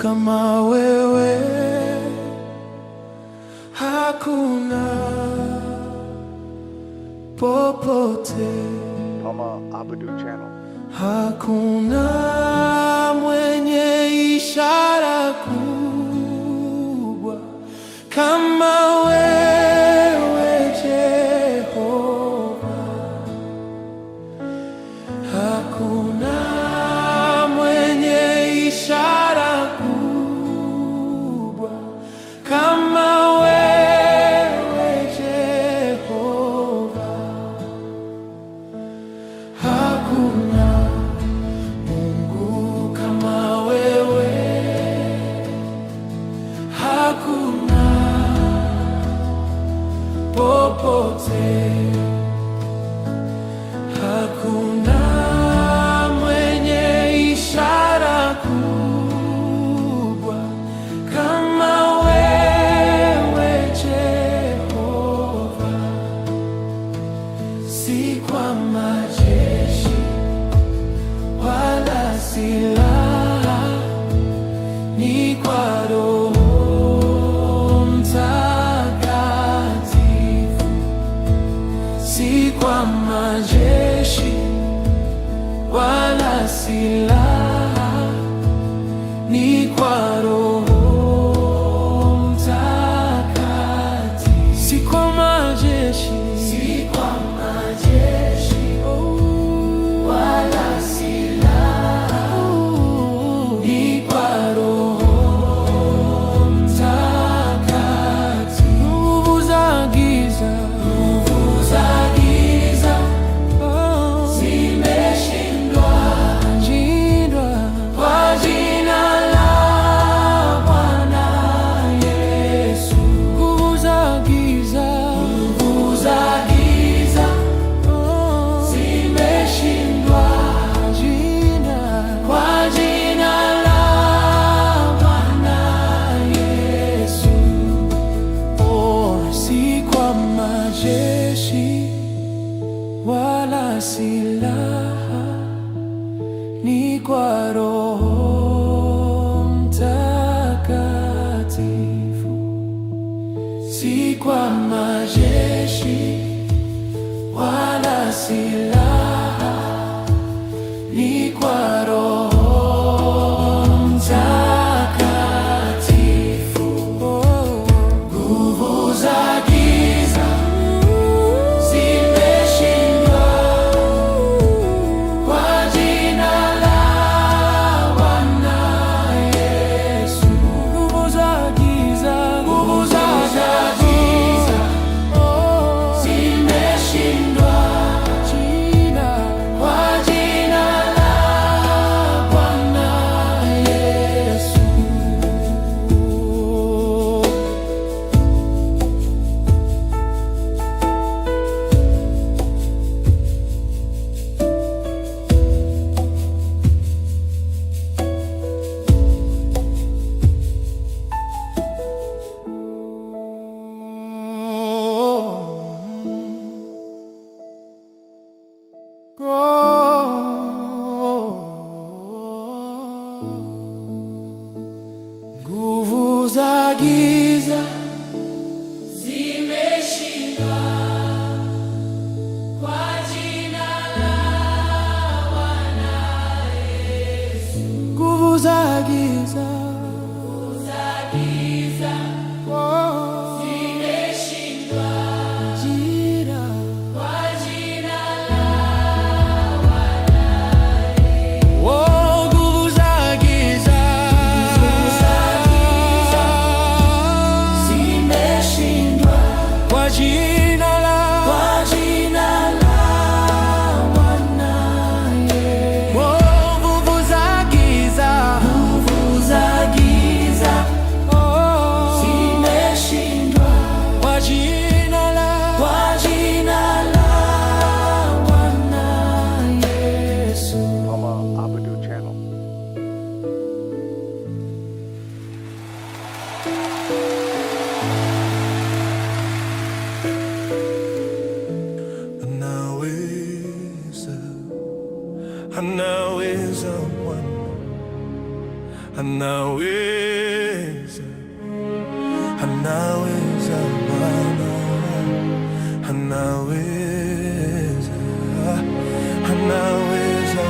kama wewe, hakuna popote. Pama Abudu Channel. Hakuna mwenye ishara kubwa kama wewe Jehova. Hakuna mwenye ishara kubwa kama wewe Jehova. Hakuna Mungu kama wewe. Hakuna popote. Hakuna mwenye ishara kubwa kama wewe Jehova. Si kwa majeshi wala silaha, ni kwa Roho Mtakatifu. Si kwa majeshi wala silaha, ni kwa Roho Mtakatifu. Si kwa majeshi wala silaha, ni kwa Roho Mtakatifu. Nguvu za giza zimeshindwa kwa jina la Bwana Yesu. Nguvu za giza zimeshindwa kwa jina la Bwana Yesu. Oh, si kwa majeshi wala silaha, ni kwa Roho Mtakatifu. Si kwa majeshi wala silaha, ni kwa Roho Mtakatifu. Nguvu za giza zimeshindwa kwa jina la Bwana Yesu. Nguvu za giza zimeshindwa kwa jina la Bwana Yesu. Nguvu za giza zimeshindwa kwa jina la Bwana Yesu. Nguvu za giza zimeshindwa kwa jina la Bwana Yesu. Oh, nguvu za giza zimeshindwa anaweza, anaweza Bwana, anaweza, anaweza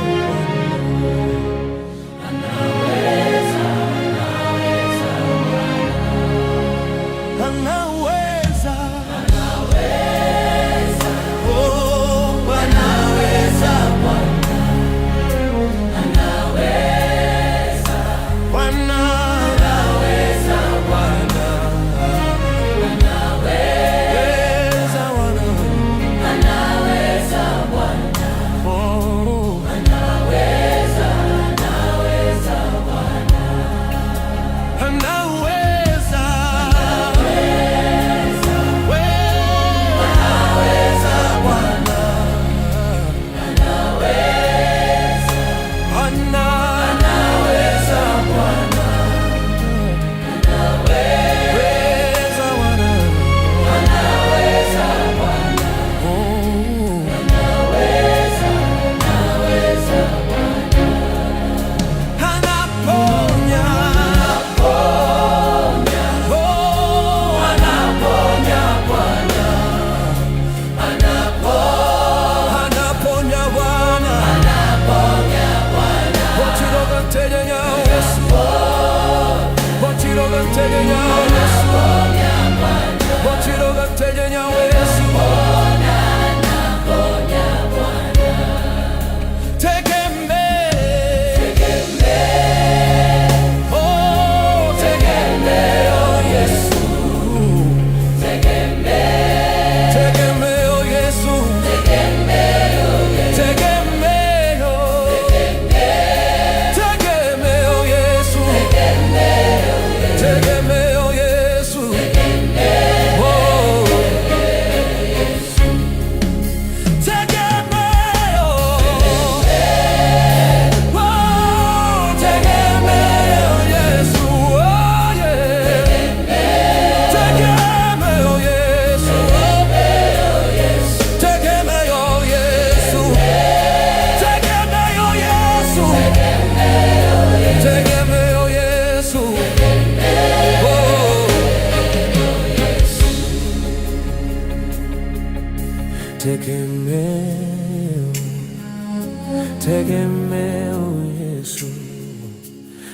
tegemeo Yesu,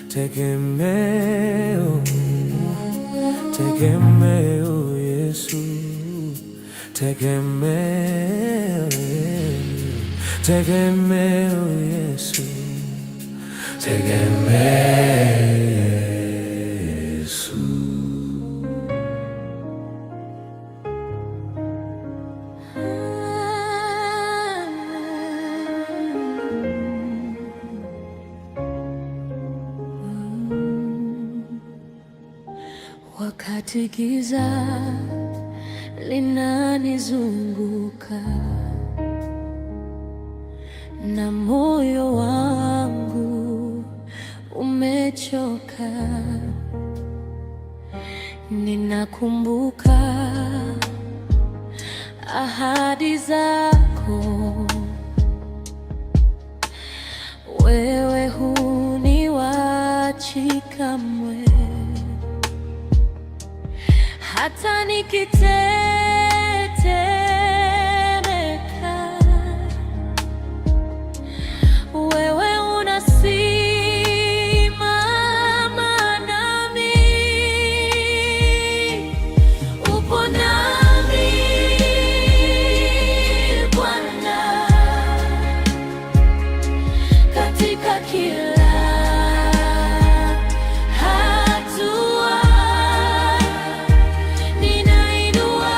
tegemeo, tegemeo Yesu, tegemeo, tegemeo Yesu, tegemeo Yesu. Wakati giza linanizunguka na moyo wangu umechoka, ninakumbuka ahadi zako, wewe huniwachi kamwe. Hata nikitetemeka, wewe unasimama nami, upo nami Bwana, katika kila hatua. Ninainua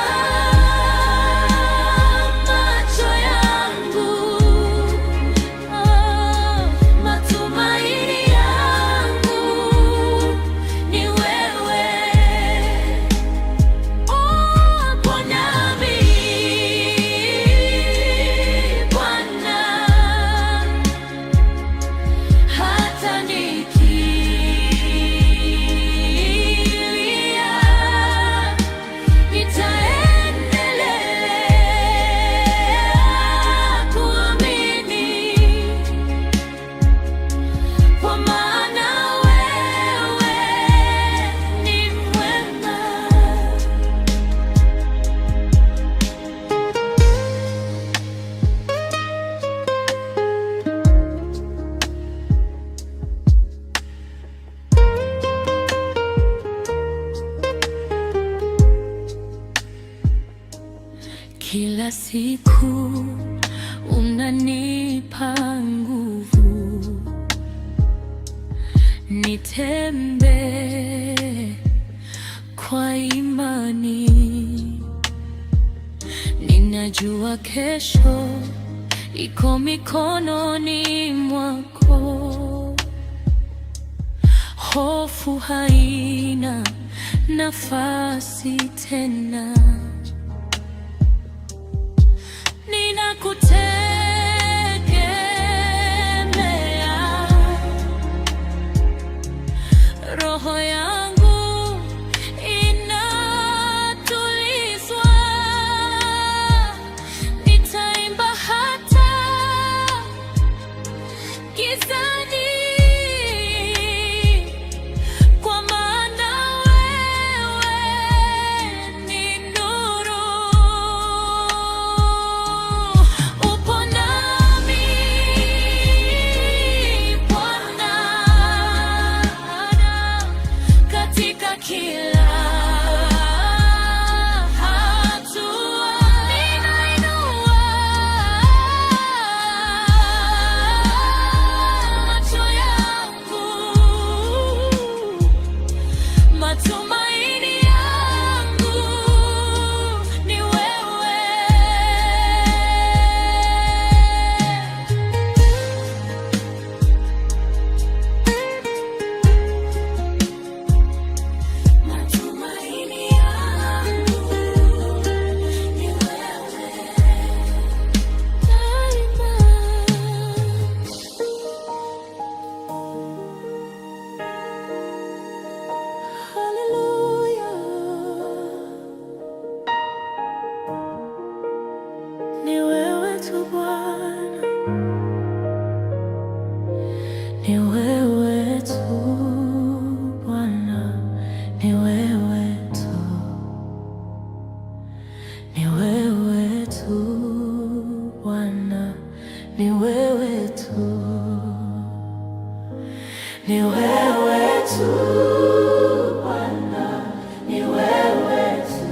Kila siku unanipa nguvu nitembee kwa imani. Ninajua kesho iko mikononi mwako. Hofu haina nafasi tena. Ninakutegemea, roho yangu inatulizwa. Nitaimba hata gizani, kwa maana wewe ni nuru. Upo nami Bwana, katika kila hatua. Ninainua macho yangu, matumaini yangu ni wewe. Matumaini yangu ni wewe daima. Hallelujah. Ni wewe tu Bwana, ni wewe tu Bwana, ni wewe tu, ni wewe tu Bwana, ni wewe tu, ni wewe tu Bwana, ni wewe tu,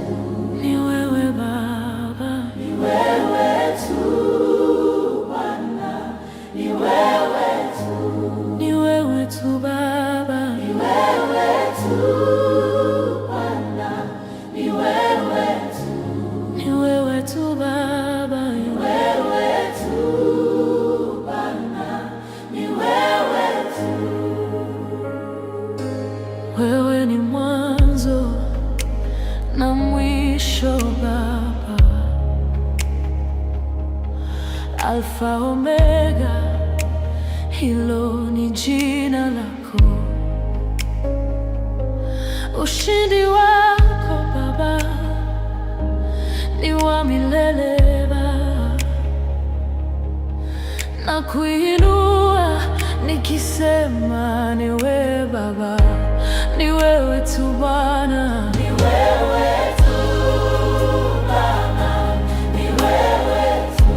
ni wewe Baba, ni wewe tu Bwana, ni wewe tu, ni wewe tu Baba, ni wewe tu Bwana, ni wewe tu, ni wewe tu Baba, ni wewe tu Bwana, ni wewe tu. Wewe ni mwanzo na mwisho Baba, Alfa Omega, hilo ni jina lako. Ushindi wako Baba ni wa milele Baba, na kuinua nikisema ni wewe Baba, ni wewe tu Bwana, ni wewe tu Baba, ni wewe tu,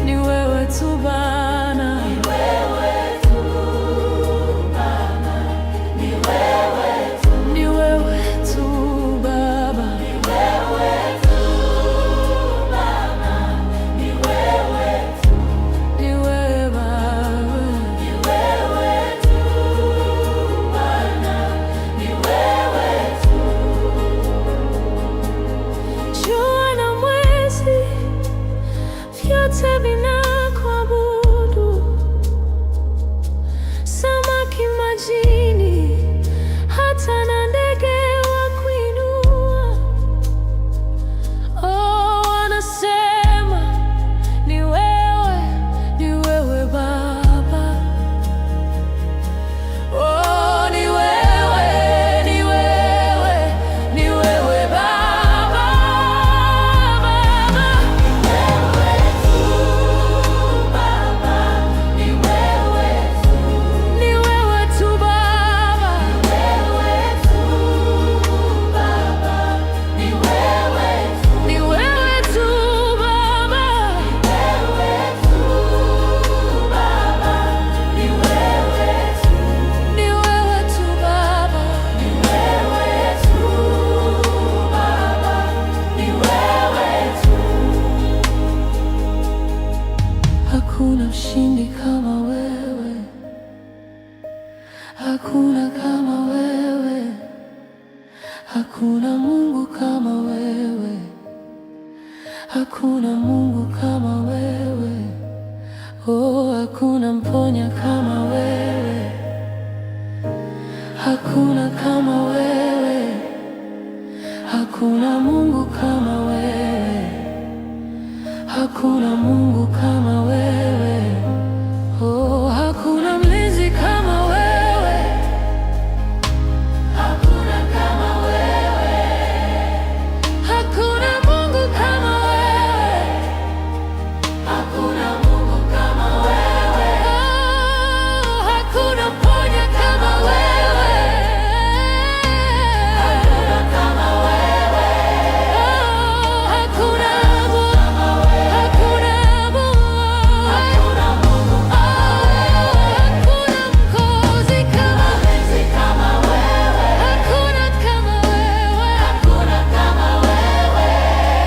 ni wewe tu Bwana, ni wewe tu Baba, ni wewe tu, ni wewe tu Baba, ni wewe tu Baba, ni wewe tu, ni wewe Baba, ni wewe tu Hakuna kama wewe, hakuna Mungu kama wewe, hakuna Mungu kama wewe, oh, hakuna mponya kama wewe, hakuna kama wewe, hakuna Mungu kama wewe, hakuna Mungu kama wewe, oh, hakuna mlinzi kama wewe, hakuna kama wewe, hakuna Mungu kama wewe, hakuna Mungu kama wewe, oh, hakuna mponya kama wewe, hakuna kama wewe, oh, hakuna Mungu kama wewe, hakuna Mungu, hakuna Mungu kama wewe, hakuna mkozi kama mlinzi kama wewe, hakuna kama wewe, hakuna kama wewe,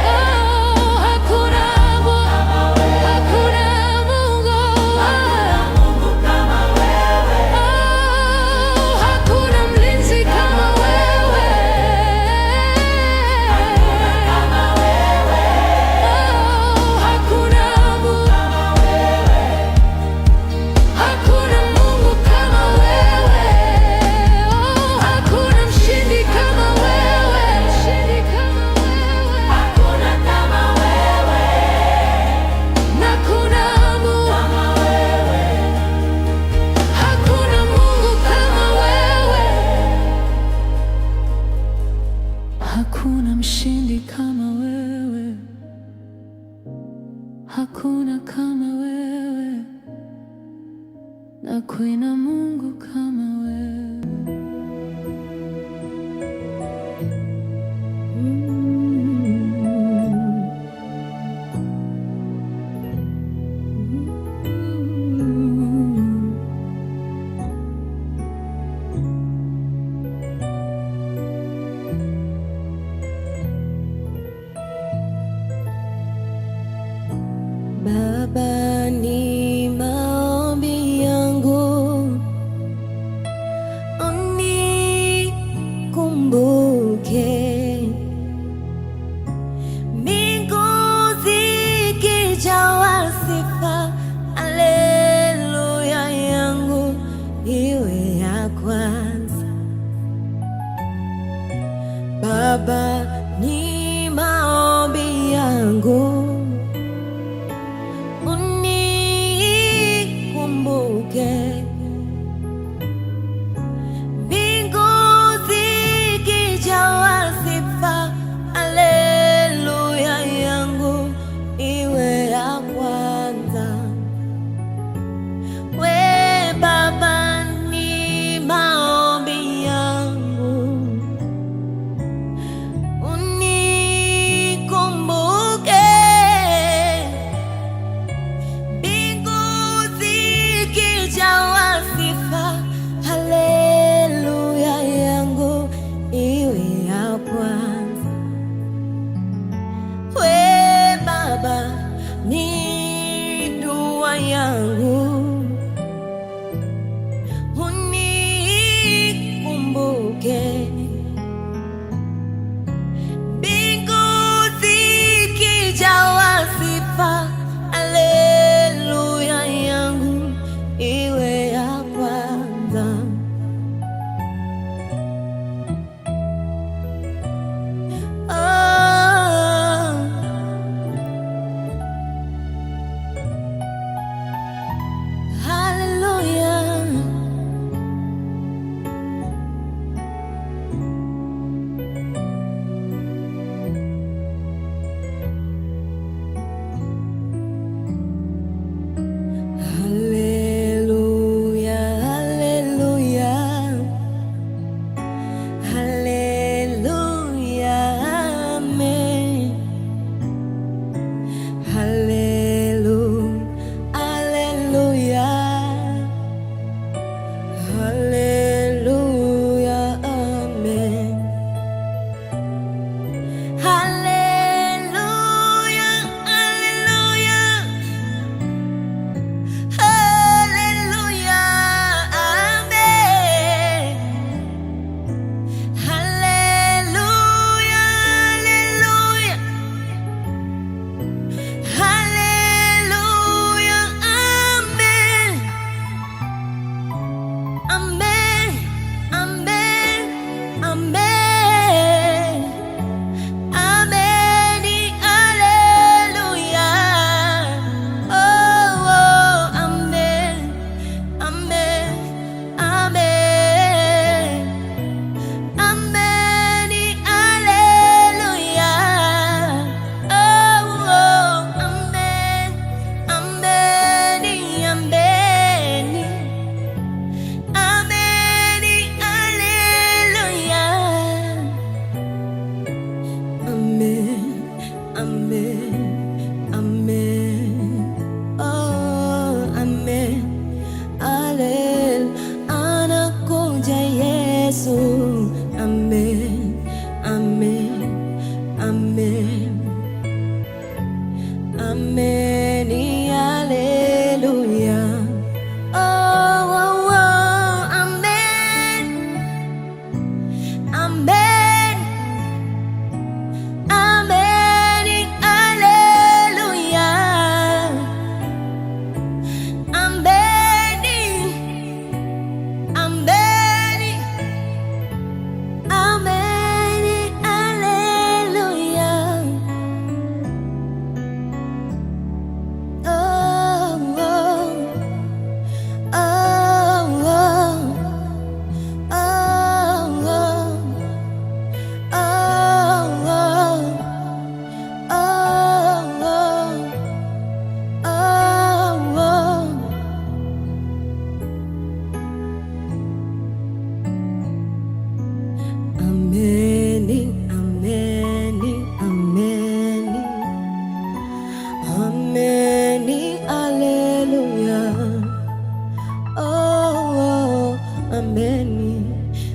oh, hakuna Mungu kama wewe, hakuna Mungu, hakuna Mungu kama wewe, oh, hakuna mlinzi kama wewe, hakuna kama wewe, oh, hakuna Mungu kama wewe, hakuna Mungu kama wewe, oh, hakuna mshindi kama wewe, mshindi kama wewe, hakuna kama wewe, na kuna Mungu kama wewe, hakuna Mungu kama wewe, hakuna mshindi kama wewe, hakuna kama wewe, na kuna Mungu kama wewe. Baba, ni maombi yangu unikumbuke, mbingu zikijawa sifa, haleluya yangu iwe ya kwanza. Baba, ni maombi yangu unikumbuke, mbingu zikijawa sifa, haleluya yangu iwe ya kwanza. We Baba, ni maombi yangu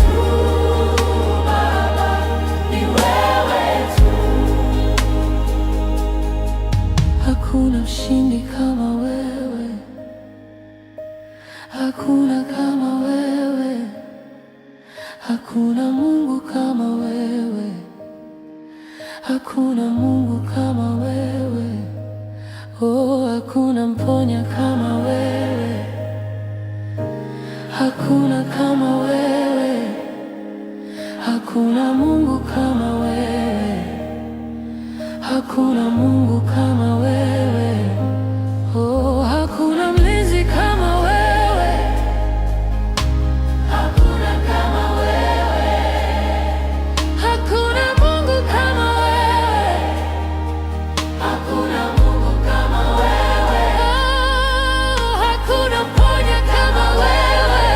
tu Baba, ni wewe tu. Hakuna mshindi kama wewe, hakuna kama wewe, hakuna Mungu kama wewe, hakuna Mungu kama wewe, oh, hakuna mponya kama wewe, hakuna kama wewe, hakuna Mungu kama wewe, hakuna Mungu kama wewe, oh, hakuna mlinzi kama wewe, hakuna kama wewe, hakuna Mungu kama wewe, hakuna Mungu kama wewe, oh, hakuna mponya kama wewe,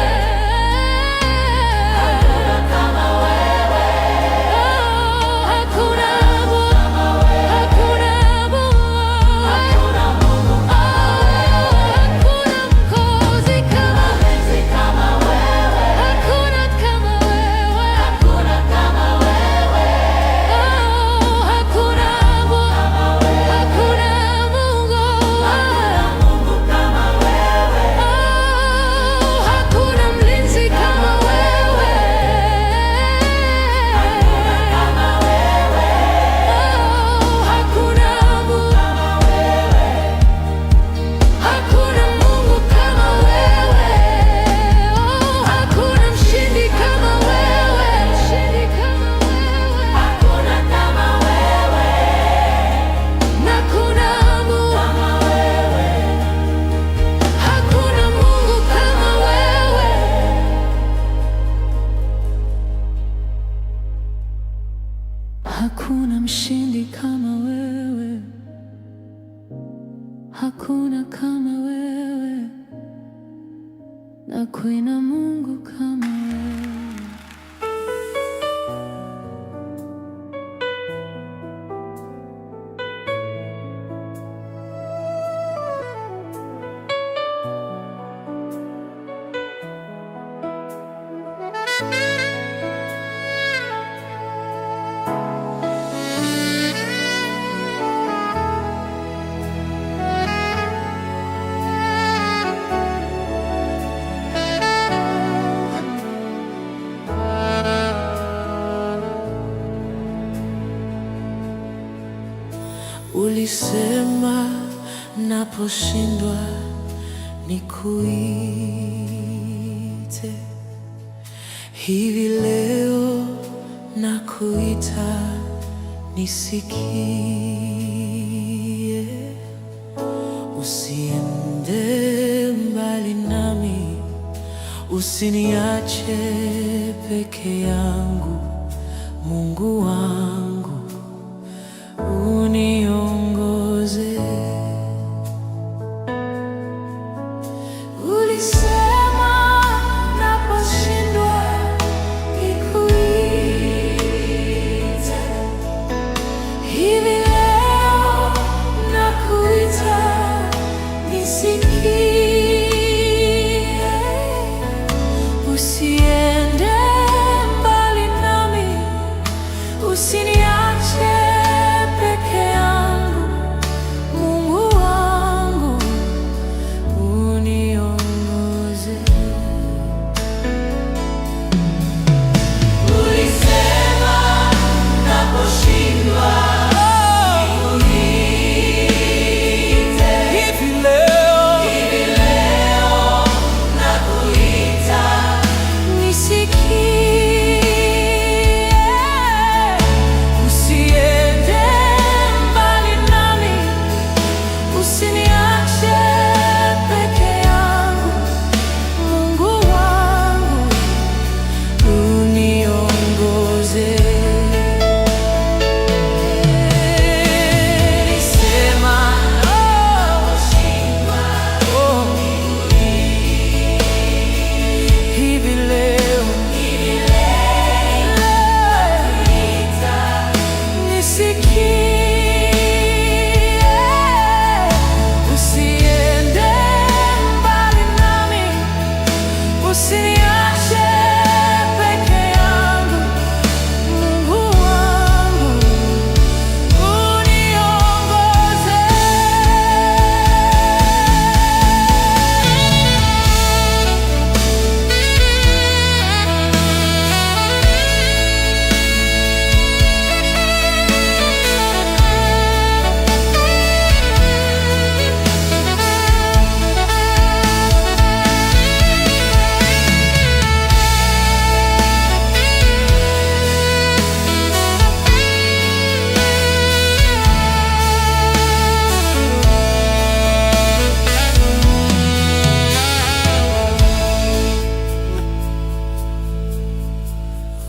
mshindi kama wewe, hakuna kama wewe, na kuna Mungu kama wewe. Ulisema naposhindwa nikuite, hivi leo nakuita nisikie. Usiende mbali nami, usiniache peke yangu, Mungu wangu uniongoze. Ulisema naposhindwa nikuite, hivi leo nakuita nisikie. Usiende mbali nami, usiniache peke yangu, Mungu wangu uniongoze. Ulisema naposhindwa nikuite, hivi leo nakuita nisikie. Usiende mbali nami, usiniache peke yangu, Mungu wangu uniongoze. Ulisema naposhindwa hivi leo nisikie. Usiende mbali nami, usiniache peke yangu, Mungu wangu uniongoze.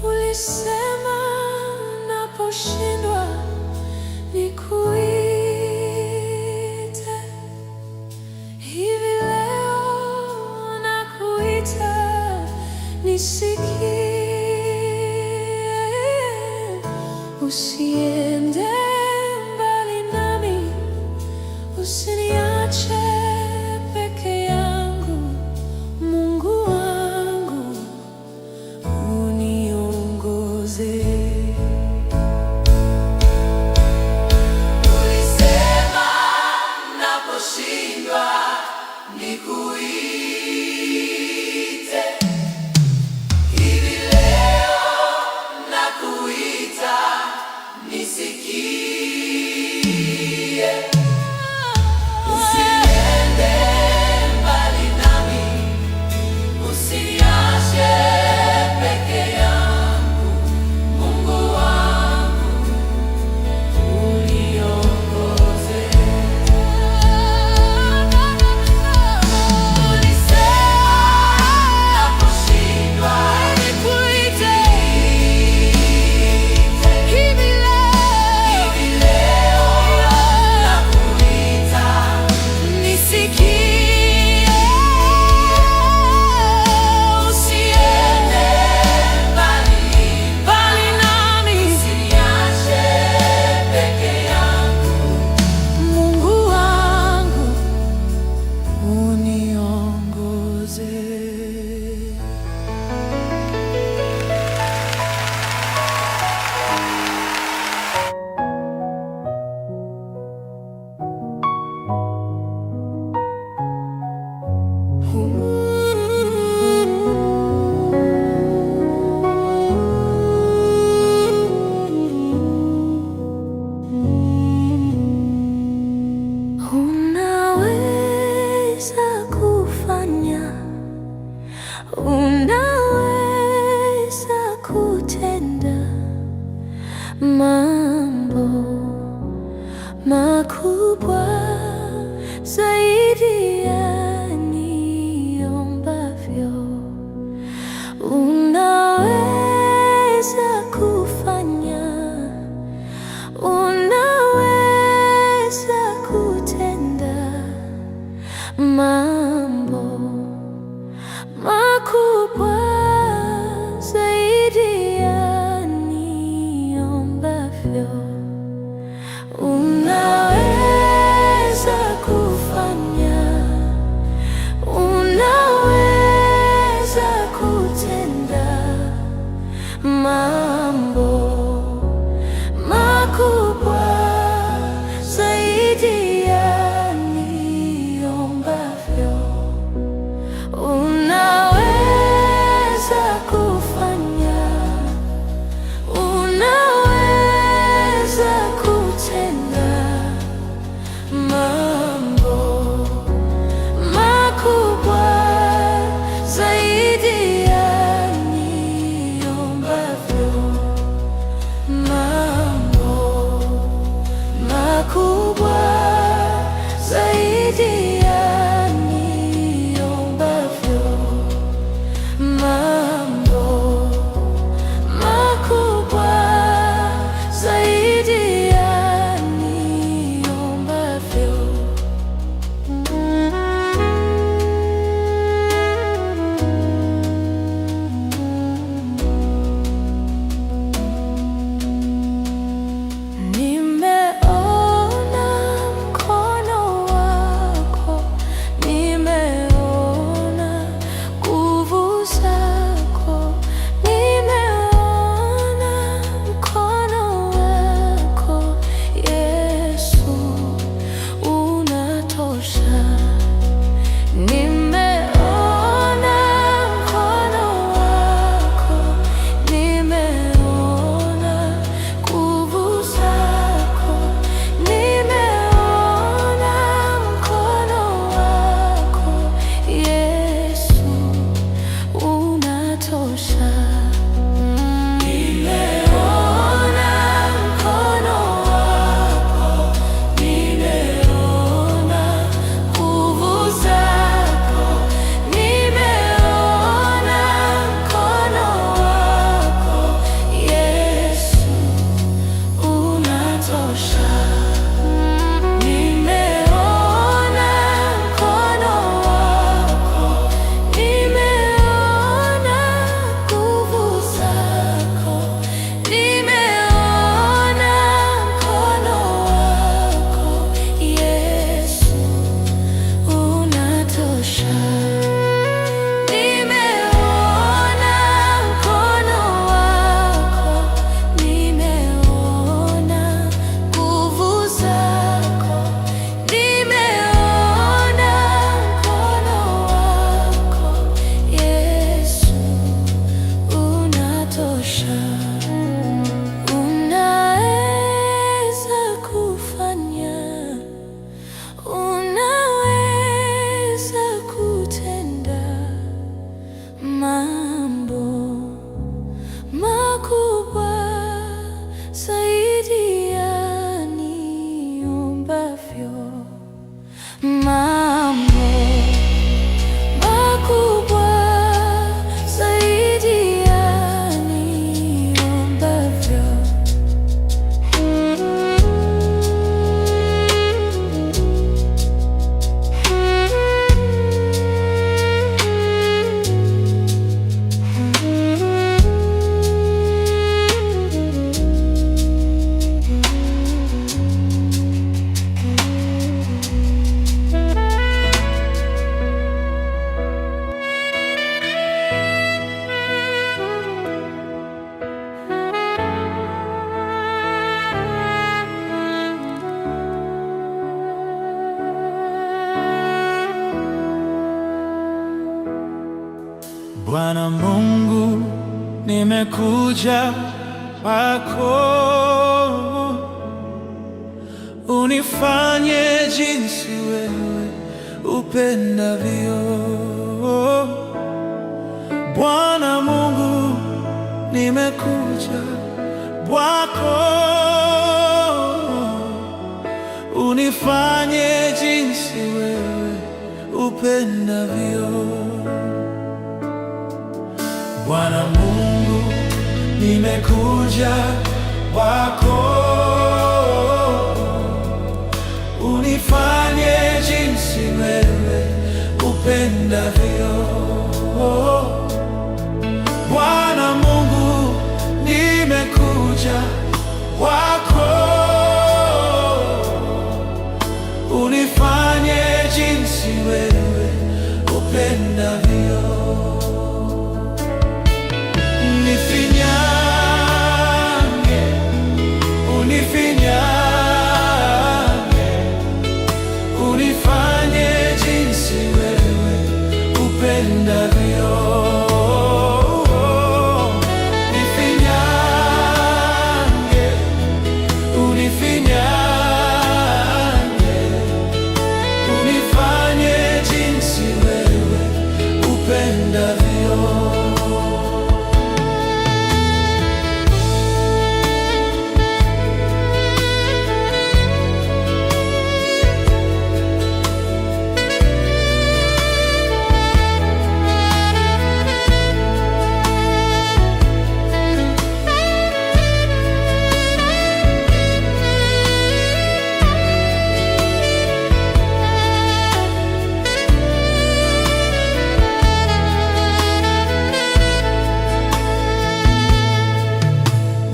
Ulisema naposhindwa nikuite, hivi leo nakuita nisikie. Usiende mbali nami, usiniache peke yangu, Mungu wangu uniongoze. Ulisema naposhindwa nikuite, hivi leo nakuita nisikie. unaweza kufanya, unaweza kutenda mambo makubwa zaidi ya niombavyo. Unaweza kufanya, unaweza kutenda mambo makubwa zaidi ya niombavyo. Unaweza kufanya, unaweza kutenda mambo makubwa zaidi ya niombavyo. Mambo makubwa zaidi ya niombavyo. Mambo makubwa zaidi ya niombavyo. Nimeona mkono wako, nimeona nguvu zako, nimeona mkono wako. Yesu, unatosha. Nimeona mkono wako, nimeona nguvu zako, nimeona mkono wako. Yesu, unatosha. Nimeona mkono wako, nimeona nguvu zako, nimeona mkono wako. Yesu, unatosha. Nimeona mkono wako, nimeona nguvu zako, nimeona mkono wako. Yesu, unatosha. Nimeona mkono wako, nimeona nguvu zako, nimeona mkono wako. Yesu, unatosha. Unaweza kufanya, unaweza kutenda mambo makubwa zaidi ya niombavyo. Mambo makubwa zaidi ya niombavyo. Bwana Mungu, nimekuja kwako, unifanye jinsi wewe upendavyo. Bwana Mungu, nimekuja kwako, unifanye jinsi wewe upendavyo. Bwana Mungu, nimekuja kwako, unifanye jinsi wewe upendavyo. Bwana Mungu, nimekuja kwako, unifanye jinsi wewe upendavyo. Unifinyange, unifinyange, unifanye jinsi wewe upendavyo. Unifinyange, unifinyange, unifanye jinsi wewe upendavyo.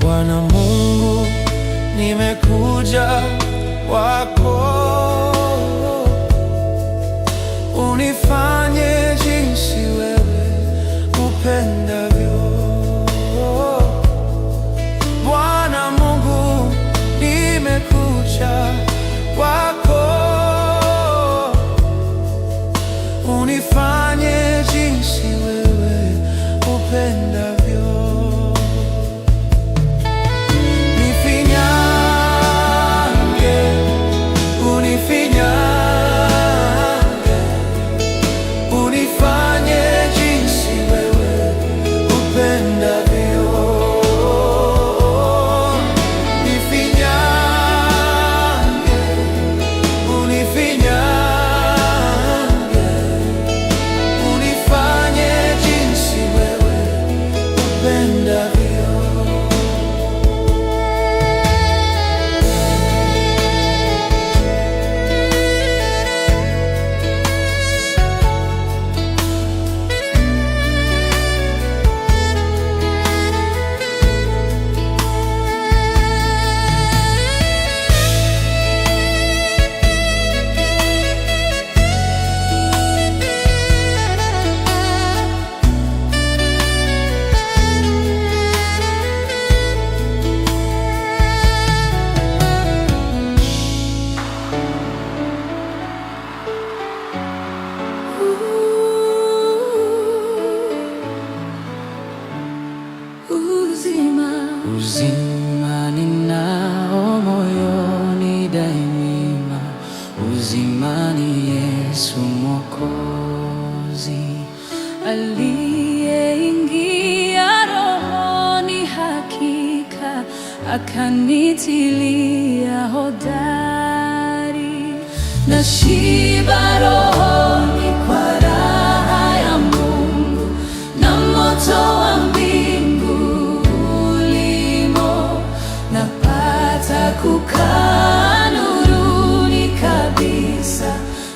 Bwana Mungu, nimekuja kwako, unifanye jinsi wewe upendavyo. Bwana Mungu, nimekuja kwako, unifanye jinsi wewe upendavyo. Uzima ninao moyoni daima, uzima ni Yesu Mwokozi, aliyeingia rohoni, hakika akanitilia hodari. Nashiba rohoni kwa raha ya Mungu, na moto wa kukaa nuruni kabisa,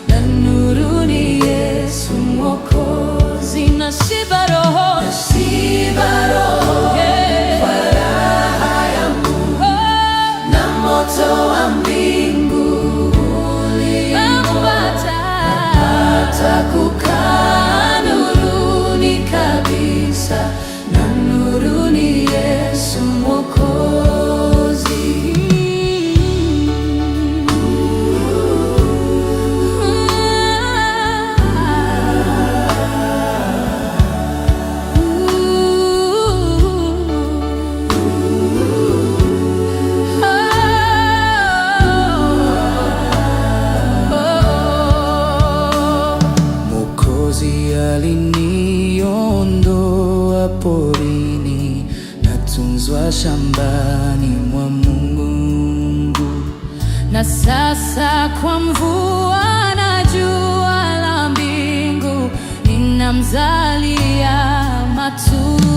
na nuruni Yesu Mwokozi. Nashiba roho, nashiba roho, kwa raha ya Mungu, na moto wa mbingu ulimo, napata kukaa nuruni kabisa, na nuruni Yesu Mwokozi. Aliniondoa porini, natunzwa shambani mwa Mungu, na sasa kwa mvua na jua la mbingu ninamzalia matunda.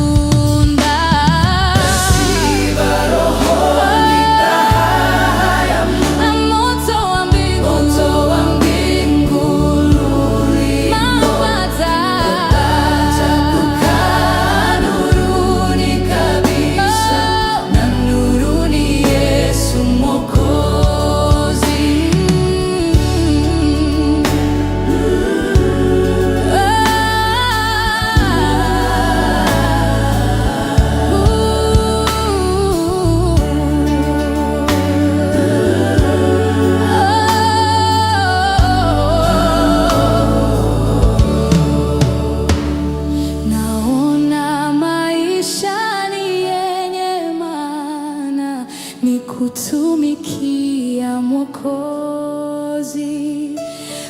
kutumikia Mwokozi.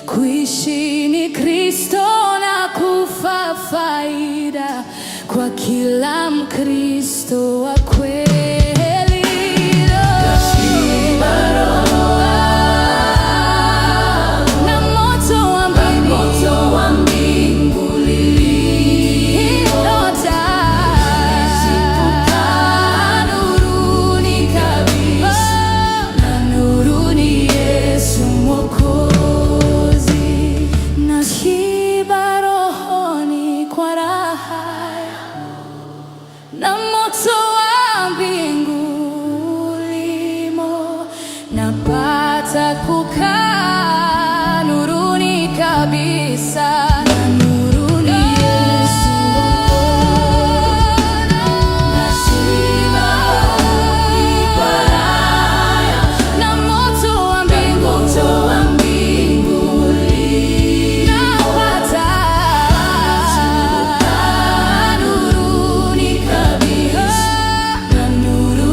Kuishi ni Kristo na kufa faida kwa kila Mkristo wa kweli. Na moto wa mbingu ulimo, napata kukaa nuruni kabisa. Nuru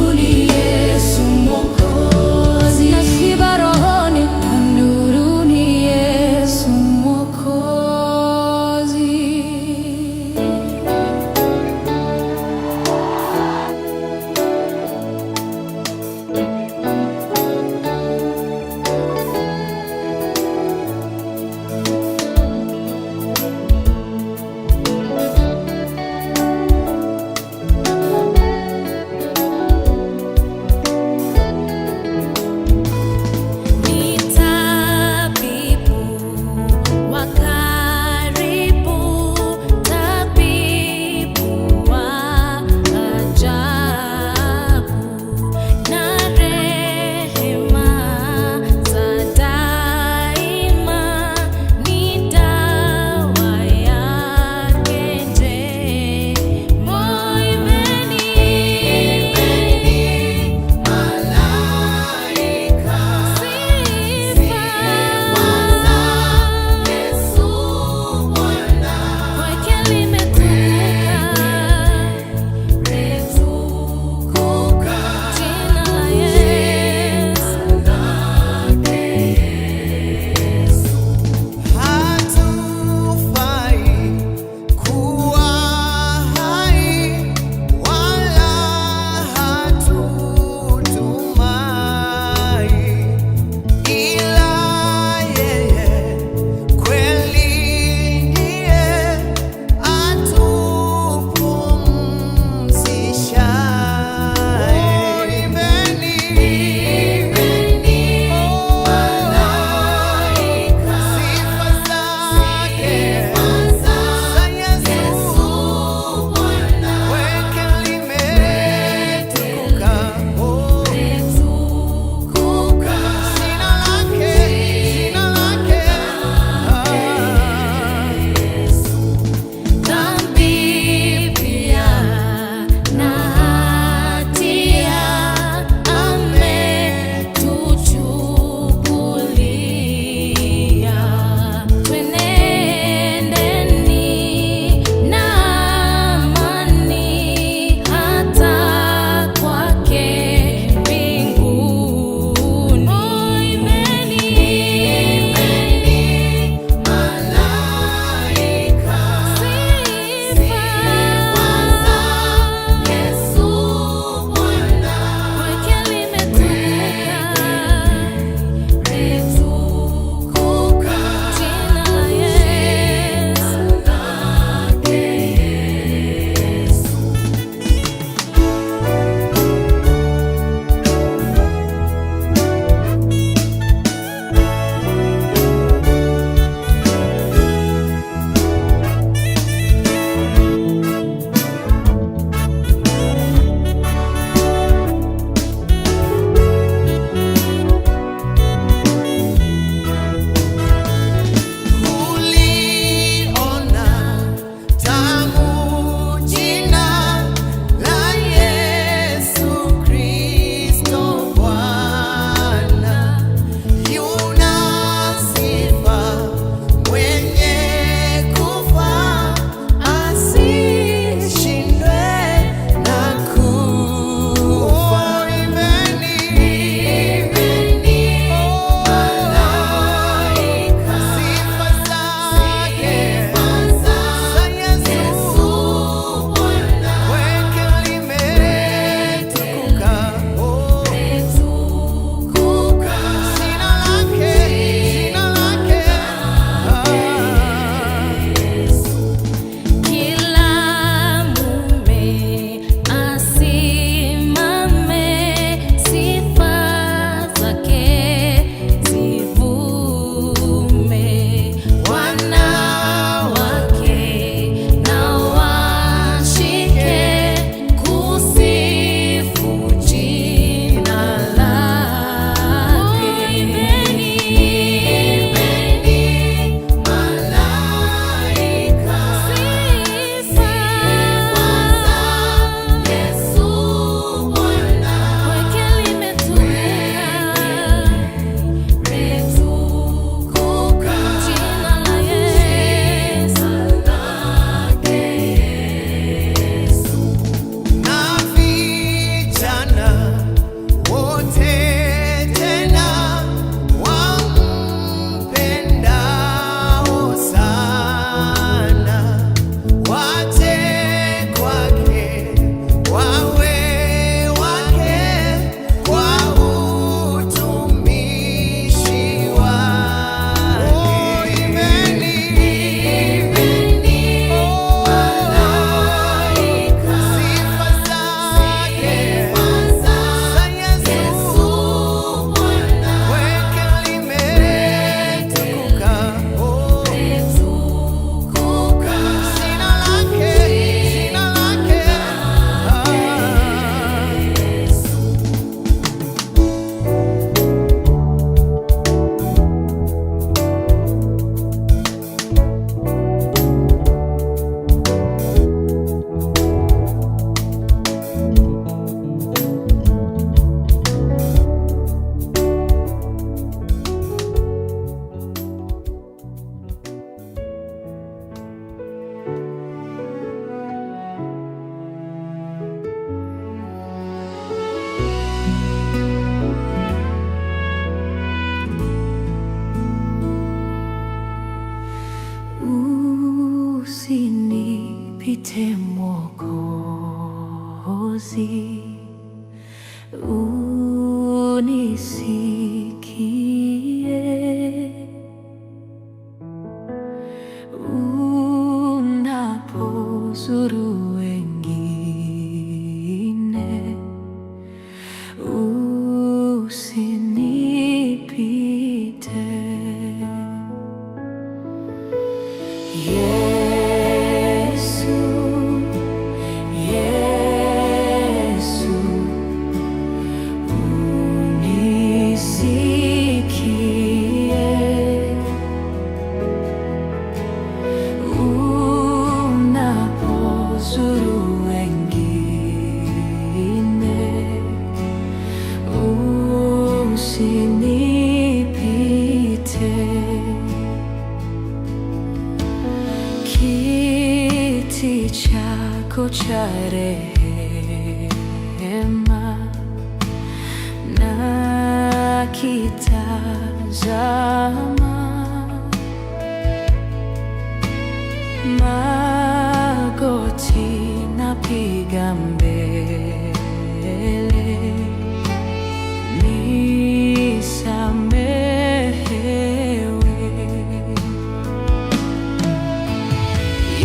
Mwokozi, unisikie unapozuru wengine, usinipite. Yesu, Yesu, unisikie unapozuru wengine, usinipite. Kiti chako cha rehema nakitazama, magoti napiga mbele, nisamehewe.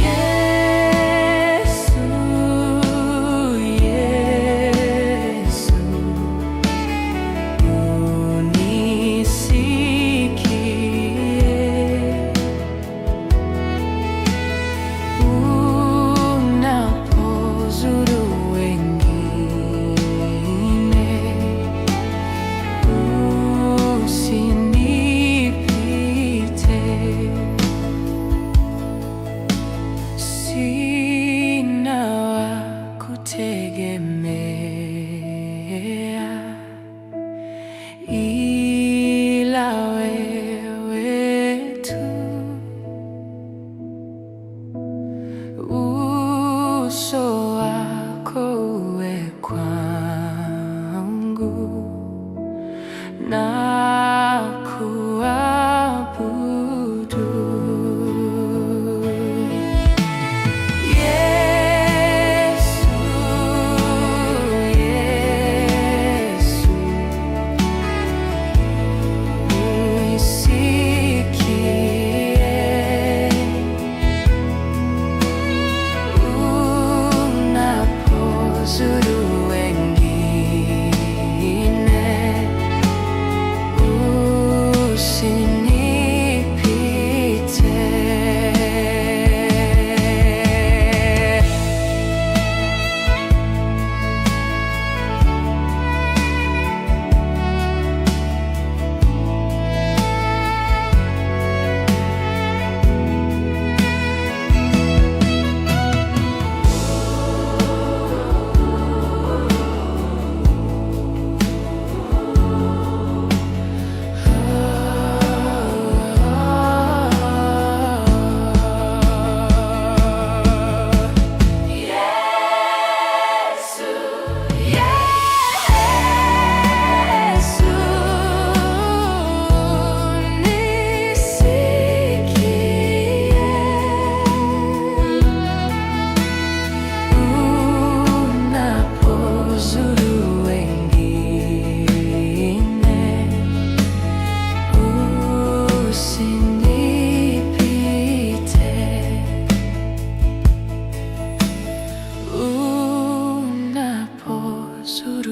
Yesu, Yesu, unisikie unapozuru wengine, usinipite. Sina wa kutegemea ila wewe tu. Uso wako uwe kwangu na kuabudu. Yesu, Yesu, unisikie unapozuru wengine, usinipite. Unapozuru